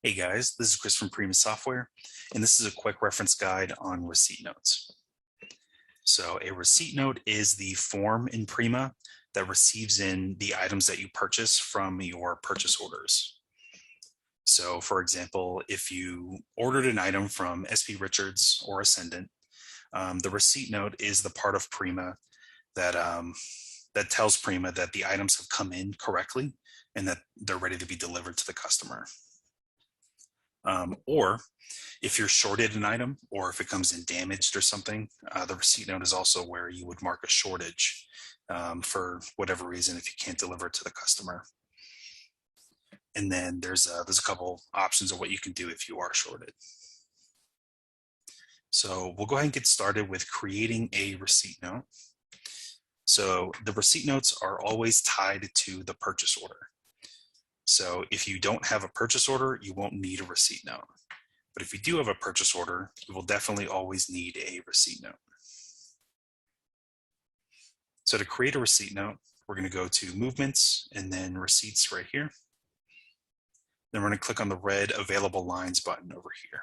Hey guys, this is Chris from Prima Software, and this is a quick reference guide on receipt notes. So a receipt note is the form in Prima that receives in the items that you purchase from your purchase orders. So for example, if you ordered an item from SP Richards or Ascendant, the receipt note is the part of Prima that, that tells Prima that the items have come in correctly and that they're ready to be delivered to the customer. Or if you're shorted an item or if it comes in damaged or something, the receipt note is also where you would mark a shortage for whatever reason if you can't deliver it to the customer. And then there's a couple options of what you can do if you are shorted. So we'll go ahead and get started with creating a receipt note. So the receipt notes are always tied to the purchase order. So if you don't have a purchase order, you won't need a receipt note. But if you do have a purchase order, you will definitely always need a receipt note. So to create a receipt note, we're going to go to Movements and then Receipts right here. Then we're going to click on the red Available Lines button over here.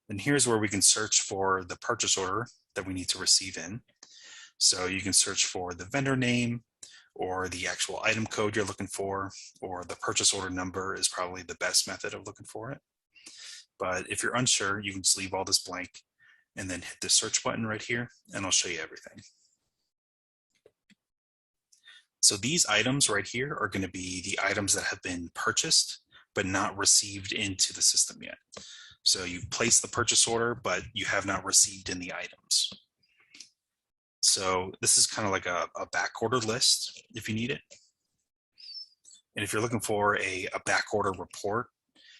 And here's where we can search for the purchase order that we need to receive in. So you can search for the vendor name or the actual item code you're looking for, or the purchase order number is probably the best method of looking for it. But if you're unsure, you can just leave all this blank and then hit the search button right here, and I'll show you everything. So these items right here are going to be the items that have been purchased but not received into the system yet. So you've placed the purchase order, but you have not received in the items. So this is kind of like a back order list if you need it. And if you're looking for a back order report,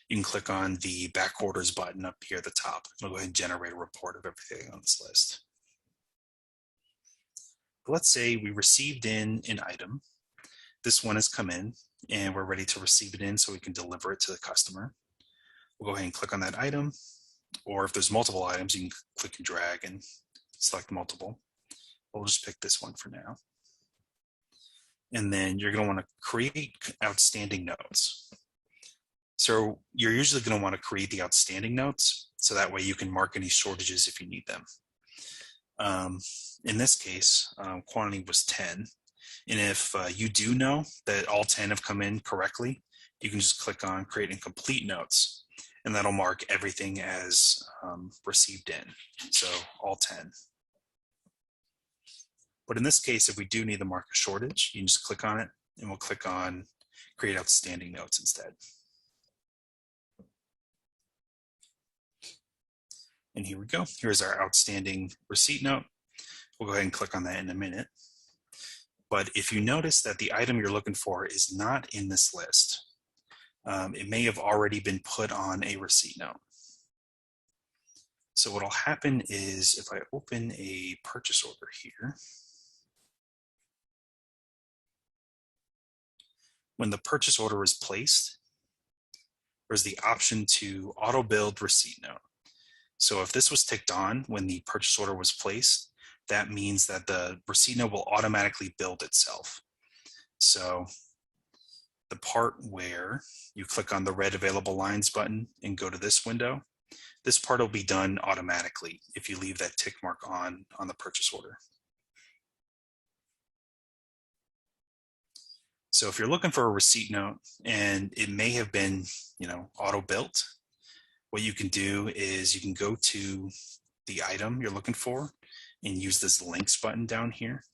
you can click on the back orders button up here at the top. It'll go ahead and generate a report of everything on this list. But let's say we received in an item. This one has come in and we're ready to receive it in so we can deliver it to the customer. We'll go ahead and click on that item, or if there's multiple items, you can click and drag and select multiple. We'll just pick this one for now. And then you're going to want to create outstanding notes. So you're usually going to want to create the outstanding notes so that way you can mark any shortages if you need them. In this case, quantity was 10. And if you do know that all 10 have come in correctly, you can just click on Create Incomplete Notes, and that'll mark everything as received in. So all 10. But in this case, if we do need to mark a shortage, you can just click on it and we'll click on Create Outstanding Notes instead. And here we go. Here's our outstanding receipt note. We'll go ahead and click on that in a minute. But if you notice that the item you're looking for is not in this list, it may have already been put on a receipt note. So what'll happen is if I open a purchase order here, when the purchase order is placed, there's the option to auto build receipt note. So if this was ticked on when the purchase order was placed, that means that the receipt note will automatically build itself. So the part where you click on the red Available Lines button and go to this window, this part will be done automatically if you leave that tick mark on the purchase order. So if you're looking for a receipt note and it may have been, auto-built, what you can do is you can go to the item you're looking for and use this links button down here.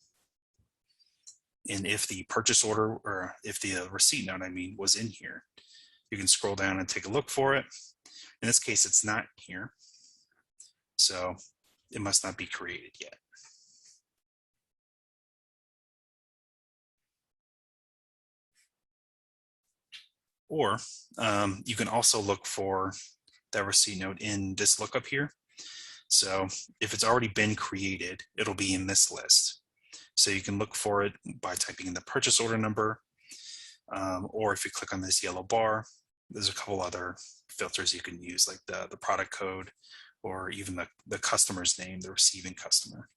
And if the purchase order, or if the receipt note, was in here, you can scroll down and take a look for it. In this case, it's not here, so it must not be created yet. Or you can also look for that receipt note in this lookup here. So if it's already been created, it'll be in this list. So you can look for it by typing in the purchase order number, or if you click on this yellow bar, there's a couple other filters you can use, like the product code, or even the customer's name, the receiving customer.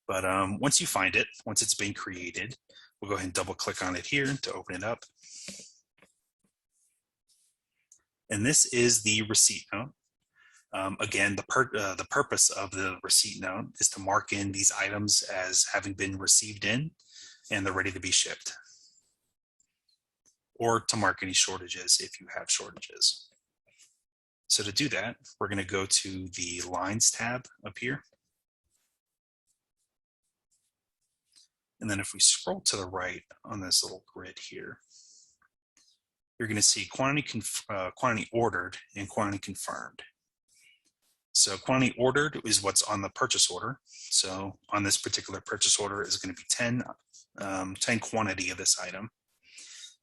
But once you find it, once it's been created, we'll go ahead and double click on it here to open it up. And this is the receipt note. Again, the purpose of the receipt note is to mark in these items as having been received in and they're ready to be shipped, or to mark any shortages if you have shortages. So to do that, we're going to go to the Lines tab up here. And then if we scroll to the right on this little grid here, you're going to see quantity ordered and quantity confirmed. So quantity ordered is what's on the purchase order. So on this particular purchase order is going to be 10 quantity of this item.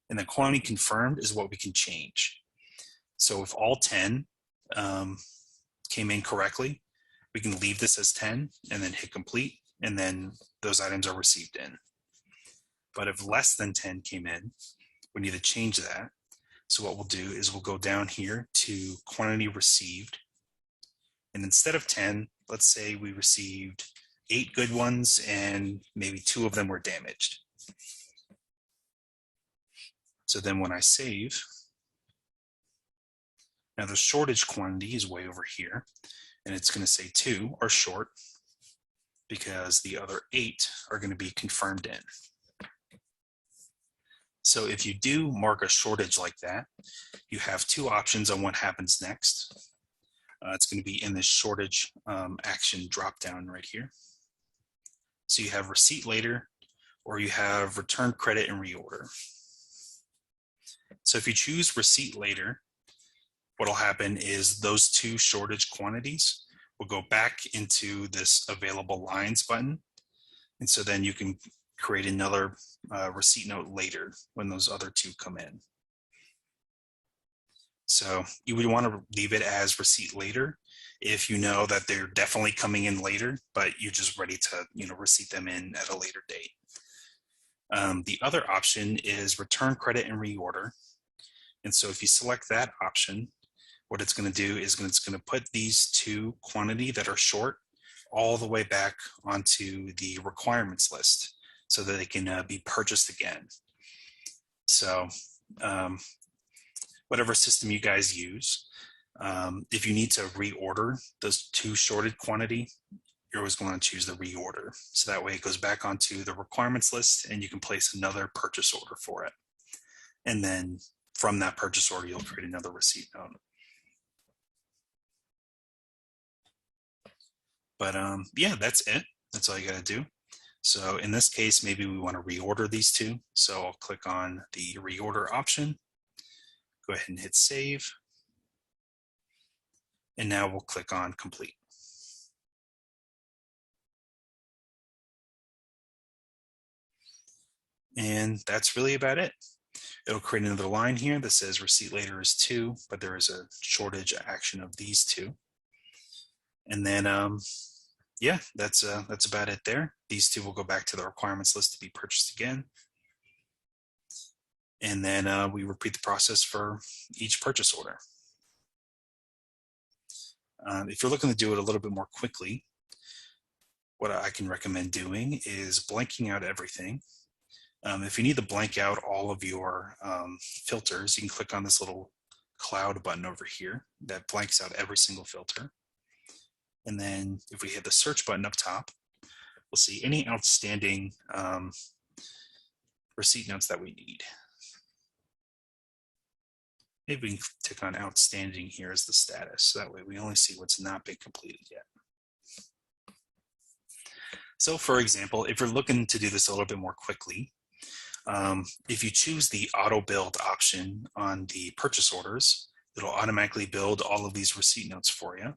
And then quantity confirmed is what we can change. So if all 10 came in correctly, we can leave this as 10 and then hit complete, and then those items are received in. But if less than 10 came in, we need to change that. So what we'll do is we'll go down here to quantity received. And instead of 10, let's say we received 8 good ones and maybe 2 of them were damaged. So then when I save, now the shortage quantity is way over here, and it's going to say 2 are short because the other 8 are going to be confirmed in. So if you do mark a shortage like that, you have 2 options on what happens next. It's going to be in this shortage action drop-down right here. So you have receipt later, or you have return credit and reorder. So if you choose receipt later, what will happen is those 2 shortage quantities will go back into this available lines button. And so then you can create another receipt note later when those other 2 come in. So you would want to leave it as receipt later if you know that they're definitely coming in later, but you're just ready to receipt them in at a later date. The other option is return credit and reorder. And so if you select that option, what it's going to do is it's going to put these 2 quantity that are short all the way back onto the requirements list so that they can be purchased again. So whatever system you guys use, if you need to reorder those 2 shorted quantity, you're always going to choose the reorder. So that way it goes back onto the requirements list and you can place another purchase order for it. And then from that purchase order, you'll create another receipt note. But yeah, that's it. That's all you got to do. So in this case, maybe we want to reorder these 2. So I'll click on the reorder option, go ahead and hit save. And now we'll click on complete. And that's really about it. It'll create another line here that says receipt later is 2, but there is a shortage action of these 2. And then, yeah, that's about it there. These 2 will go back to the requirements list to be purchased again. And then we repeat the process for each purchase order. If you're looking to do it a little bit more quickly, what I can recommend doing is blanking out everything. If you need to blank out all of your filters, you can click on this little cloud button over here that blanks out every single filter. And then if we hit the search button up top, we'll see any outstanding receipt notes that we need. Maybe we can tick on outstanding here as the status. So that way we only see what's not been completed yet. So for example, if you're looking to do this a little bit more quickly, if you choose the auto build option on the purchase orders, it'll automatically build all of these receipt notes for you.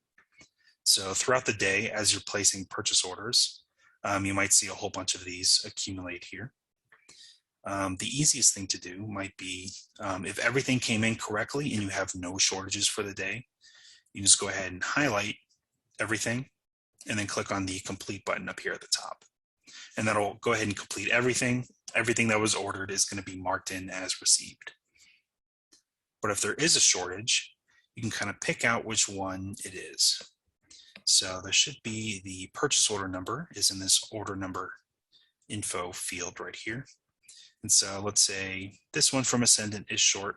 So throughout the day, as you're placing purchase orders, you might see a whole bunch of these accumulate here. The easiest thing to do might be if everything came in correctly and you have no shortages for the day, you just go ahead and highlight everything and then click on the complete button up here at the top. And that'll go ahead and complete everything. Everything that was ordered is going to be marked in as received. But if there is a shortage, you can kind of pick out which one it is. So there should be the purchase order number is in this order number info field right here. And so let's say this one from Ascendant is short.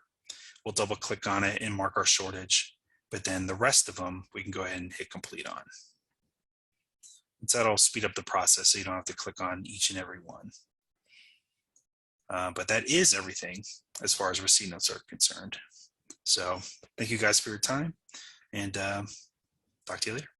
We'll double click on it and mark our shortage, but then the rest of them we can go ahead and hit complete on. And so that'll speed up the process so you don't have to click on each and every one. But that is everything as far as receipt notes are concerned. So thank you guys for your time, and talk to you later.